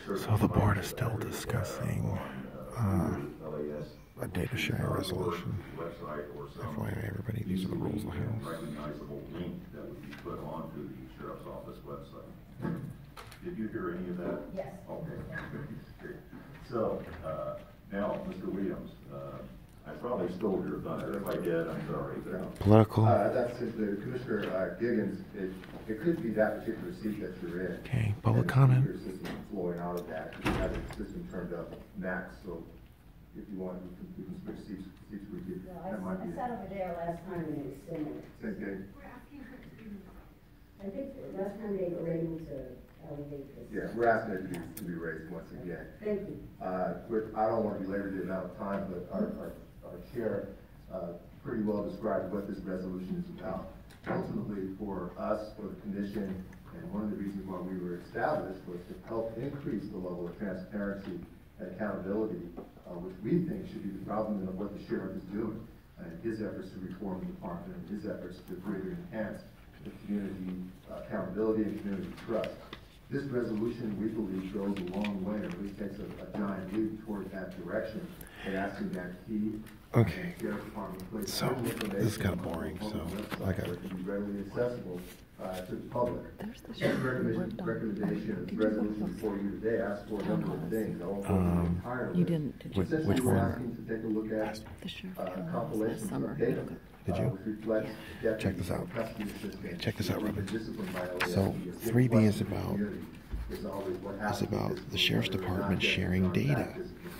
So the board is still discussing a data sharing resolution. FYI, everybody, these are the rules of the House. Recognizable link that would be put onto the sheriff's office website. Did you hear any of that? Yes. Okay. So now, Mr. Williams, I probably stole your thunder. If I did, I'm sorry. Political. That's the Commissioner Giggins. It could be that particular seat that you're in. Okay, public comment. Your system flowing out of that. You have the system turned up max, so if you want, you can switch seats with you. No, I sat over there last time and it was similar. Same thing. I think last time they were able to elevate this. Yeah, we're asking it to be raised once again. Thank you. I don't want to belabor the amount of time, but our chair pretty well described what this resolution is about. Ultimately, for us, for the commission, and one of the reasons why we were established was to help increase the level of transparency and accountability, which we think should be the problem of what the sheriff is doing and his efforts to reform the department and his efforts to further enhance the community accountability and community trust. This resolution, we believe, goes a long way, or at least takes a giant leap toward that direction, and asking that key. Okay. So this is kind of boring. So I got it. To be readily accessible to the public. This recommendation, the resolution before you today asks for a number of things. You didn't, did you? Which one? Asking to take a look at The sheriff compilation summer. of data. Did you? Check this out. Okay, check this out, Robin. So 3B is about the sheriff's department sharing data.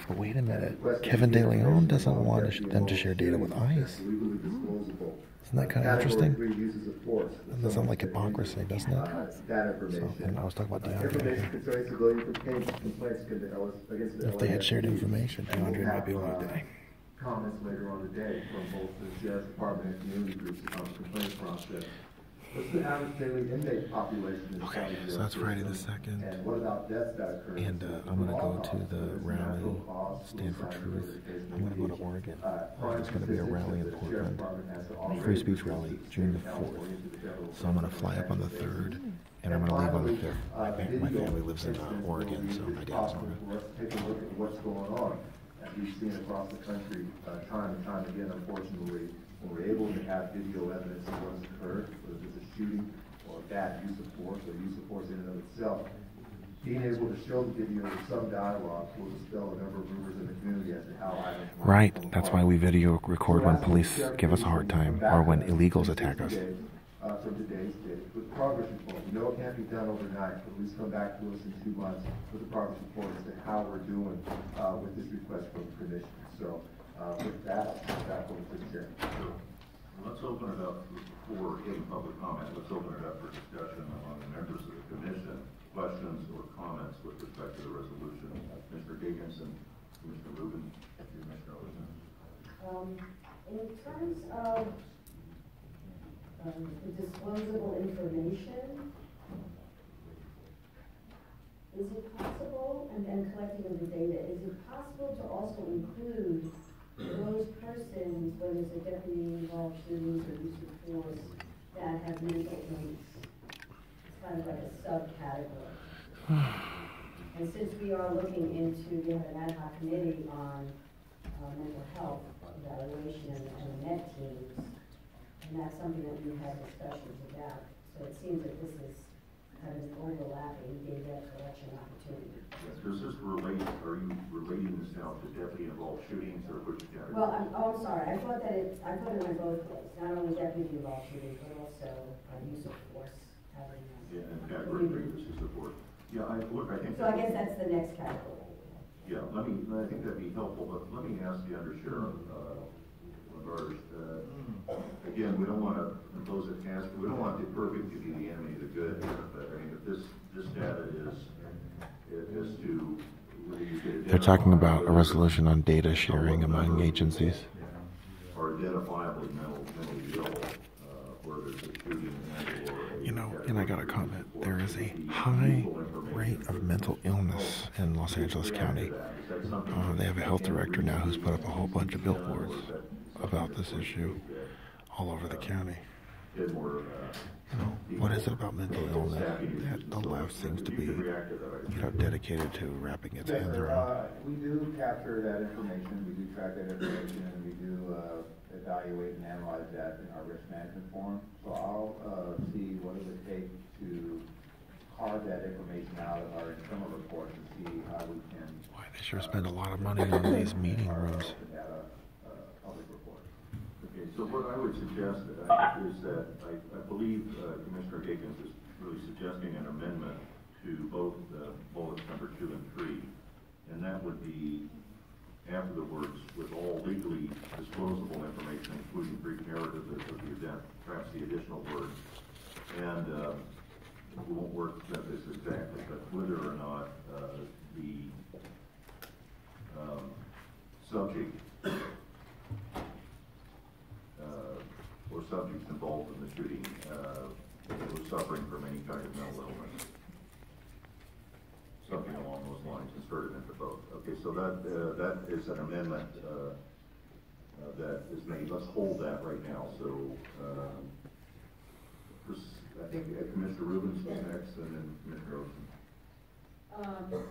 But wait a minute, Kevin De Leon doesn't want them to share data with ICE. Isn't that kind of interesting? That doesn't sound like hypocrisy, doesn't it? So, and I was talking about DeAndre. If they had shared information, DeAndre might be alive today. Comments later on today from both the sheriff's department and community groups about the complaint process. What's the average daily inmate population? Okay, so that's Friday the 2nd. And what about deaths that occur? And I'm going to go to the rally, Stand for Truth. I'm going to go to Oregon. There's going to be a rally in Portland, a free speech rally, June the 4th. So I'm going to fly up on the 3rd, and I'm going to leave on the 5th. My family lives in Oregon, so my dad's in Oregon. Take a look at what's going on. As we've seen across the country, time and time again, unfortunately, when we're able to have video evidence of what's occurred, whether it's a shooting or bad use of force or use of force in and of itself, being able to show the video with some dialogue will dispel a number of rumors in the community as to how items. Right, that's why we video record when police give us a hard time or when illegals attack us. From today's date, with progress report, we know it can't be done overnight, but at least come back to us in 2 months with a progress report as to how we're doing with this request from the commission. So with that, I'll back over to the chair. Sure. Let's open it up for any public comment. Let's open it up for discussion among the members of the commission. Questions or comments with respect to the resolution? Mr. Giggins and Commissioner Rubin. Commissioner Rubin. In terms of the disclosable information, is it possible, and collecting of the data, is it possible to also include those persons, whether it's a deputy involved shootings or use of force, that have mental illness? It's kind of like a subcategory. And since we are looking into, we have an ad hoc committee on mental health evaluation and med teams, and that's something that we've had discussions about. So it seems that this is kind of an overlapping data collection opportunity. Yes, does this relate, are you relating this now to deputy involved shootings or which category? Well, I'm sorry, I thought it went both ways, not only deputy involved shootings, but also use of force. Yeah, and category 3, this is support. Yeah, I think. So I guess that's the next category. Yeah, I think that'd be helpful, but let me ask the undersheriff, Laverge, again, we don't want to impose a task, we don't want the perfect to be the enemy of the good here, but I mean, if this data is to, whether you get They're talking about a resolution on data sharing among agencies. Or identifiably mentally ill, where there's a shooting or You know, and I got a comment. There is a high rate of mental illness in Los Angeles County. They have a health director now who's put up a whole bunch of billboards about this issue all over the county. Get more What is it about mental illness that the left seems to be, dedicated to wrapping its Yes, hands sir. around? We do capture that information, we do track that information, and we do evaluate and analyze that in our risk management forum. So I'll see what it would take to carve that information out of our internal reports and see how we can. Boy, they sure spend a lot of money on these meeting rooms. Public report. Okay, so what I would suggest is that I believe Commissioner Higgins is really suggesting an amendment to both bullets number 2 and 3, and that would be after the words "with all legally disclosable information, including brief narrative of the event," perhaps the additional word, and we won't work this exactly, but whether or not the subject or subjects involved in the shooting were suffering from any kind of mental illness. Something along those lines, inserted into both. Okay, so that is an amendment that is made. Let's hold that right now. So I think Commissioner Rubens is next, and then Commissioner Olson.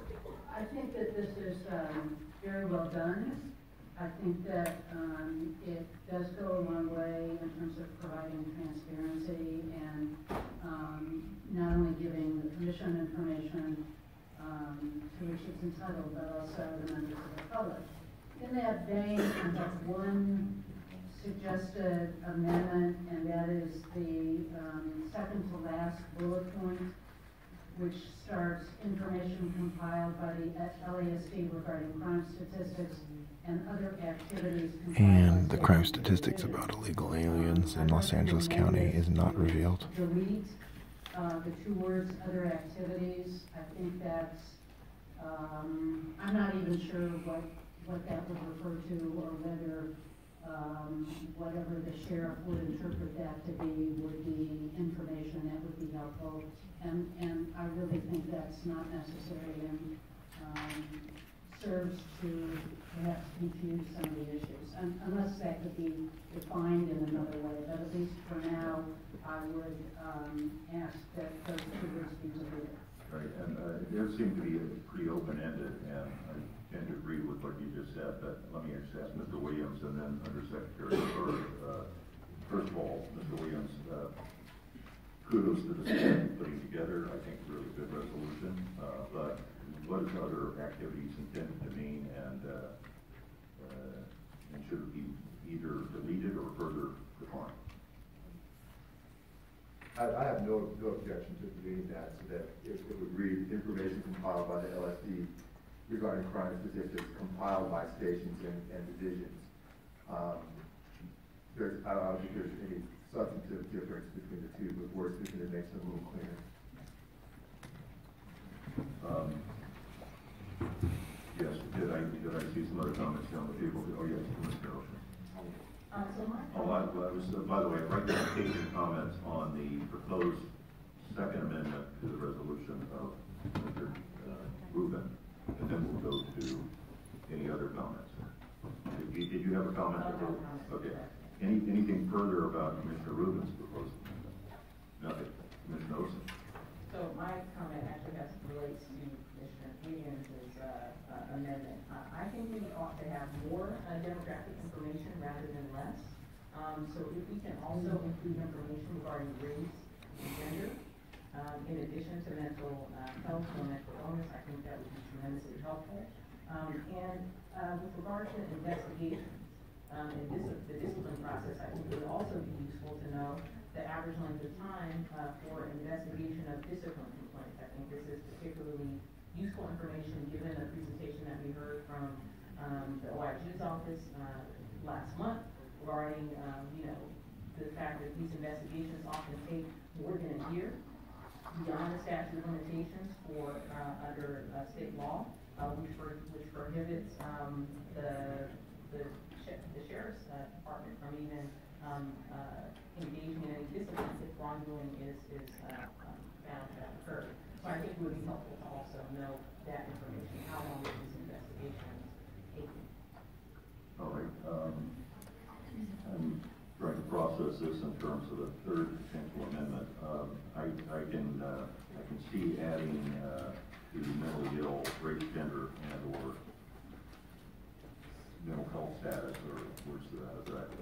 I think that this is very well done. I think that it does go a long way in terms of providing transparency and not only giving the commission information to which it's entitled, but also the members of the public. In that vein, I have one suggested amendment, and that is the second to last bullet point, which starts information compiled by the LASD regarding crime statistics and other activities. And the crime statistics about illegal aliens in Los Angeles County is not revealed. Delete the 2 words, other activities. I think that's, I'm not even sure what that would refer to, or whether whatever the sheriff would interpret that to be would be information that would be helpful. And I really think that's not necessary and serves to perhaps confuse some of the issues, unless that could be defined in another way. But at least for now, I would ask that those 2 words be deleted. Right, and it does seem to be pretty open-ended, and I tend to agree with what you just said, but let me just ask Mr. Williams and then Undersecretary Byrd. First of all, Mr. Williams, kudos to the staff putting together, I think, really good resolution, but what is other activities intended to mean, and should it be either deleted or further defined? I have no objection to deleting that, so that it would read information compiled by the LSD regarding crime statistics compiled by stations and divisions. I don't think there's any substantive difference between the 2, but we're thinking it makes them a little cleaner. Yes, did I see some other comments down the table? Oh, yes, Mr. Ocean. By the way, I'd like to take your comments on the proposed second amendment to the resolution of Mr. Rubin, and then we'll go to any other comments. Did you have a comment? Okay. Anything further about Commissioner Rubin's proposal? Nothing. Commissioner Olson? So my comment actually relates to Commissioner Williams' amendment. I think we ought to have more demographic information rather than less. So if we can also include information regarding race and gender, in addition to mental health or mental illness, I think that would be tremendously helpful. And with regard to investigations and the discipline process, I think it would also be useful to know the average length of time for investigation of discipline complaints. I think this is particularly useful information given the presentation that we heard from the OIG's office last month regarding, the fact that these investigations often take more than a year beyond the statute of limitations for under state law, which prohibits the sheriff's department from even engaging in any discipline if wrongdoing is found to have occurred. So I think it would be helpful to also know that information, how long is this investigation taking. All right. I'm trying to process this in terms of the third potential amendment. I can see adding to mentally ill, race, gender, and/or mental health status, or words to that effect.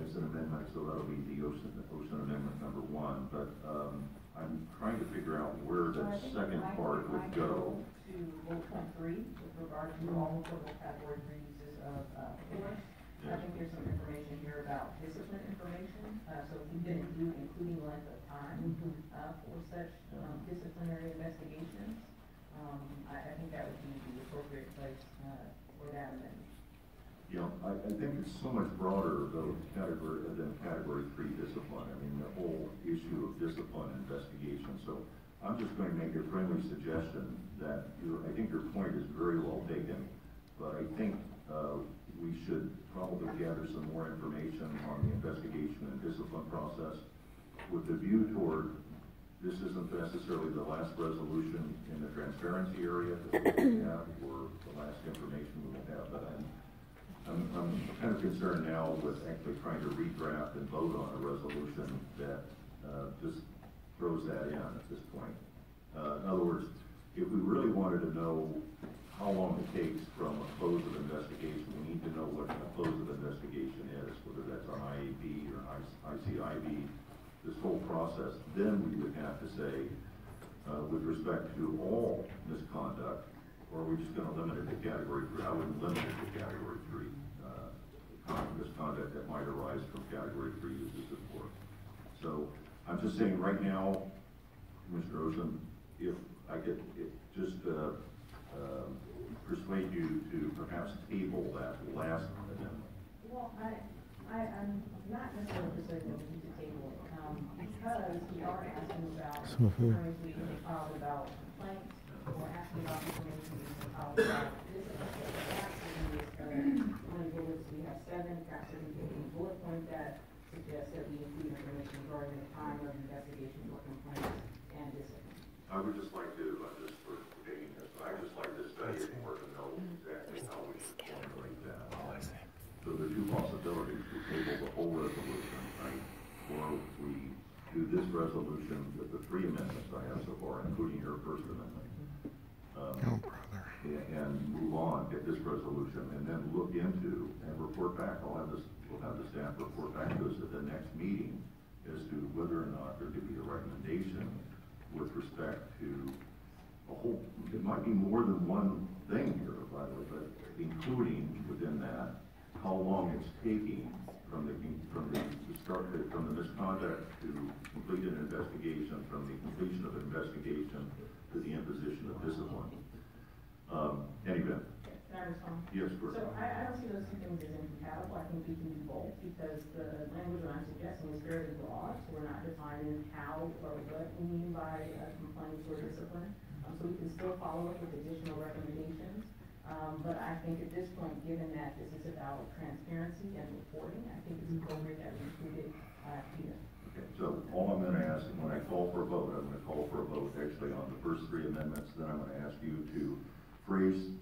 As an amendment, so that'll be the Ocean Amendment number 1. But I'm trying to figure out where the second part would go. To bullet point 3 with regard to all total category 3 uses of force. I think there's some information here about discipline information. So if you didn't do including length of time for such disciplinary investigations, I think that would be the appropriate place for that amendment. Yeah, I think it's so much broader though than category 3 discipline. I mean, the whole issue of discipline investigation. So I'm just going to make a friendly suggestion that I think your point is very well taken, but I think we should probably gather some more information on the investigation and discipline process with the view toward this isn't necessarily the last resolution in the transparency area that we have, or the last information we will have, but I'm kind of concerned now with actually trying to redraft and vote on a resolution that just throws that in at this point. In other words, if we really wanted to know how long it takes from a close of investigation, we need to know what a close of investigation is, whether that's on IAB or ICIB, this whole process. Then we would have to say, with respect to all misconduct, or are we just going to limit it to category 3? I wouldn't limit it to category 3 misconduct that might arise from category 3 uses of force. So I'm just saying right now, Mr. Ocean, if I could just persuade you to perhaps table that last amendment. Well, I'm not necessarily persuaded that we need to table it, because we are asking about information we filed about complaints, we're asking about information we filed about this. When bullets, we have 7, perhaps a bullet point that suggests that we include information regarding the time of investigation for complaints and discipline. I would just like to, just for debating this, I'd just like to study it more to know exactly how we should formulate that. So there are 2 possibilities. We table the whole resolution, right? Or we do this resolution with the 3 amendments I have so far, including your first amendment. Oh, brother. And move on, get this resolution, and then look into and report back. We'll have the staff report back to us at the next meeting as to whether or not there could be a recommendation with respect to a whole, it might be more than one thing here, by the way, but including within that how long it's taking from the misconduct to complete an investigation, from the completion of an investigation to the imposition of discipline. Anyway. Can I respond? Yes, of course. So I don't see those 2 things as incompatible. I think we can do both, because the language that I'm suggesting is fairly broad, so we're not defining how or what we mean by complaints or discipline. So we can still follow up with additional recommendations. But I think at this point, given that this is about transparency and reporting, I think it's appropriate that we include it here. Okay, so all I'm going to ask, when I call for a vote, I'm going to call for a vote actually on the first 3 amendments. Then I'm going to ask you to phrase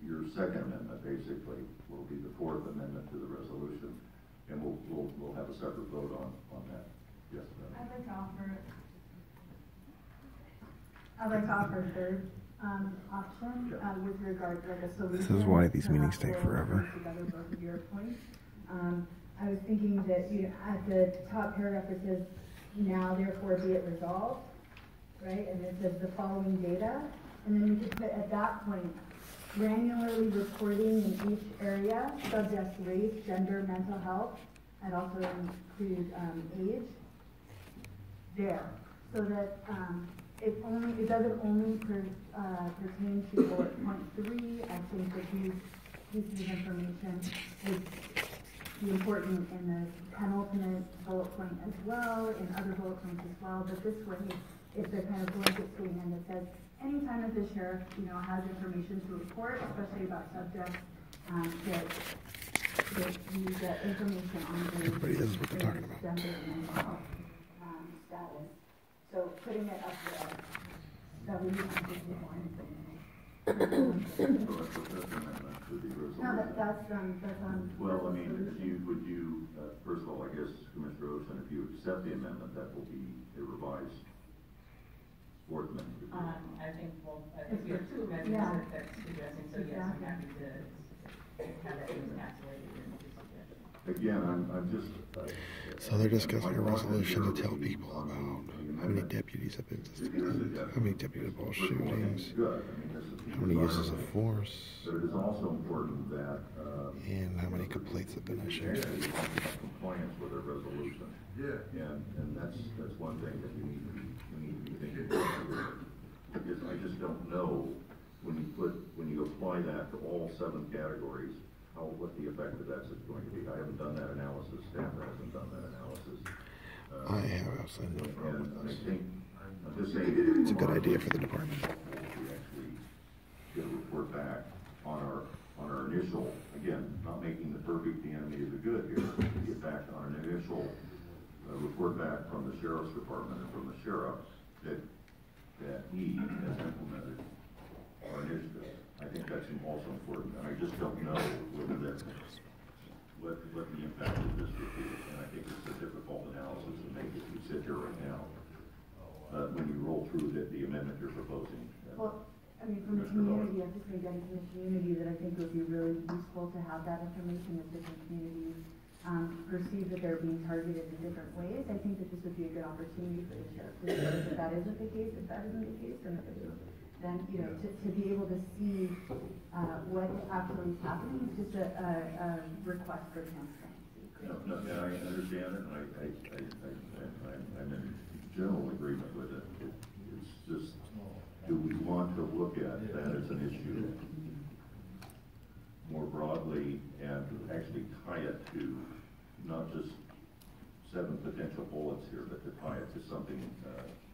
your second amendment, basically, will be the 4th amendment to the resolution, and we'll have a separate vote on that. Yes, ma'am. I'd like to offer a third option with regard to a solution. This is why these meetings take forever. Together both of your points. I was thinking that at the top paragraph it says, now therefore be it resolved, right? And it says the following data, and then we could put at that point, granularly reporting in each area, subject race, gender, mental health, and also include age there, so that it doesn't only pertain to bullet point 3. I think that these pieces of information would be important in the penultimate bullet point as well, in other bullet points as well. But this way, it's a kind of blanket statement that says, anytime that the sheriff, has information to report, especially about subjects, that you get information on the Everybody knows what they're talking about. gender and mental health status. So putting it up there, that would be more information. So that's the 5th amendment. with the resolution. No, that's on. Well, I mean, would you, first of all, I guess, Commissioner Ocean, if you accept the amendment, that will be a revised fourth amendment. I think we have two amendments that's suggesting, so yes, I'm happy to have that encapsulated in the suggestion. Again, I'm just. So they're discussing a resolution to tell people about how many deputies have been suspended, how many deputy ball shootings, how many uses of force, But it is also important that, and how many complaints have been issued. compliance with a resolution. Yeah. And that's one thing that we need to be thinking about. Because I just don't know, when you apply that to all 7 categories, what the effect of that's going to be. I haven't done that analysis, staff hasn't done that analysis. I have absolutely no problem And with I this. think, I'm just saying. It's a good idea for the department. We actually get a report back on our initial, again, not making the perfect the enemy of the good here, to get back on an initial report back from the sheriff's department and from the sheriff that he has implemented our initiative. I think that's also important, and I just don't know whether that's what the impact of this would be. And I think it's a difficult analysis to make as we sit here right now. When you roll through the amendment you're proposing. Well, I mean, from the community, I've just been getting from the community that I think it would be really useful to have that information if different communities perceive that they're being targeted in different ways. I think that this would be a good opportunity for the sheriff to say if that isn't the case, then, you know, to be able to see what actually is happening is just a request for transparency. No, and I understand it, and I'm in general agreement with it. It's just, do we want to look at that as an issue more broadly and actually tie it to not just 7 potential bullets here, but to tie it to something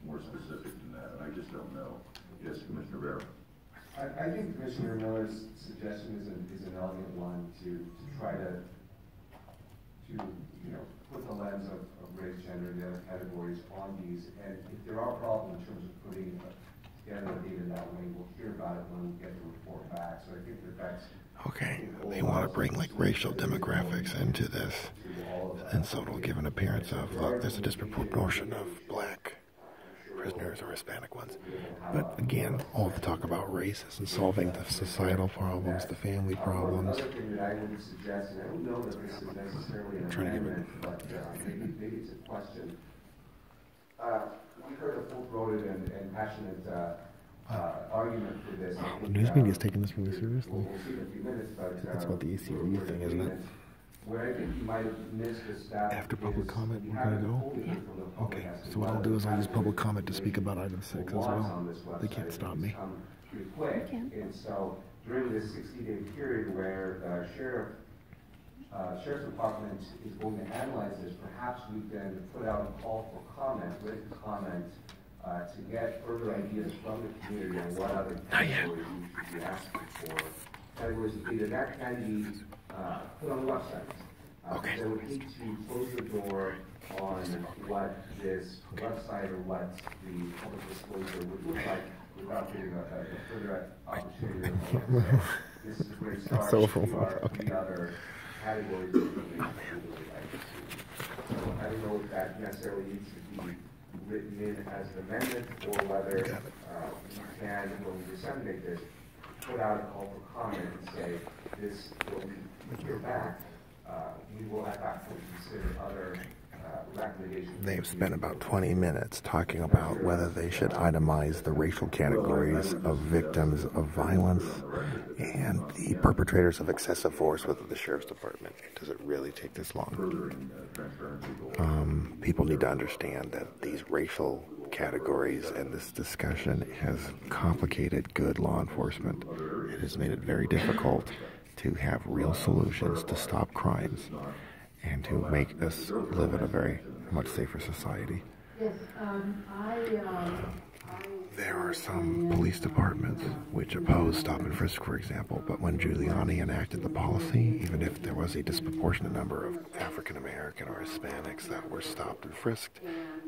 more specific than that? And I just don't know. Yes, Commissioner Rivera. I think Commissioner Miller's suggestion is an elegant one to try to put the lens of race, gender, and the other categories on these. And if there are problems in terms of putting together the data that way, we'll hear about it when we get the report back. So I think that's Okay, they want to bring like racial demographics into this, and so it'll give an appearance of, look, there's a disproportion of black prisoners or Hispanic ones. But again, all the talk about race isn't solving the societal problems, the family problems. Another thing that I would suggest, and I don't know that this is necessarily an amendment, but maybe it's a question. We heard a full-throated and passionate argument for this. The news media is taking this really seriously. We'll see in a few minutes, but It's about the ACLU thing, isn't it? Where I think you might have missed the staff. After public comment, we're going to go? Okay, so what I'll do is I'll use public comment to speak about item 6 as well. They can't stop me. Pretty quick, and so during this 60-day period where Sheriff's Department is going to analyze this, perhaps we can put out a call for comment, written comment, to get further ideas from the community on what other categories we should be asking for. Categories of data that can be put on the website. Okay. So we need to close the door on what this website or what the public disclosure would look like without getting a further opportunity. This is a great start. So The other categories that we would like to see. So I don't know if that necessarily needs to be written in as an amendment or whether we can, when we disseminate this, put out a call for comment and say, this, when we hear back, we will at that point consider other recommendations. They've spent about 20 minutes talking about whether they should itemize the racial categories of victims of violence and the perpetrators of excessive force within the Sheriff's Department. Does it really take this long? People need to understand that these racial categories and this discussion has complicated good law enforcement. It has made it very difficult to have real solutions to stop crimes and to make us live in a very much safer society. Yes, There are some police departments which oppose stop and frisk, for example, but when Giuliani enacted the policy, even if there was a disproportionate number of African American or Hispanics that were stopped and frisked,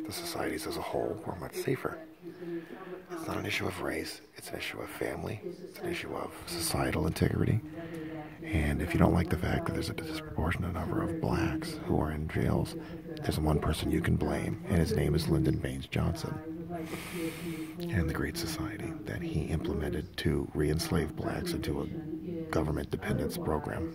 the societies as a whole were much safer. It's not an issue of race, it's an issue of family, it's an issue of societal integrity. And if you don't like the fact that there's a disproportionate number of blacks who are in jails, there's one person you can blame, and his name is Lyndon Baines Johnson, and the Great Society that he implemented to re-enslave blacks into a government dependence program.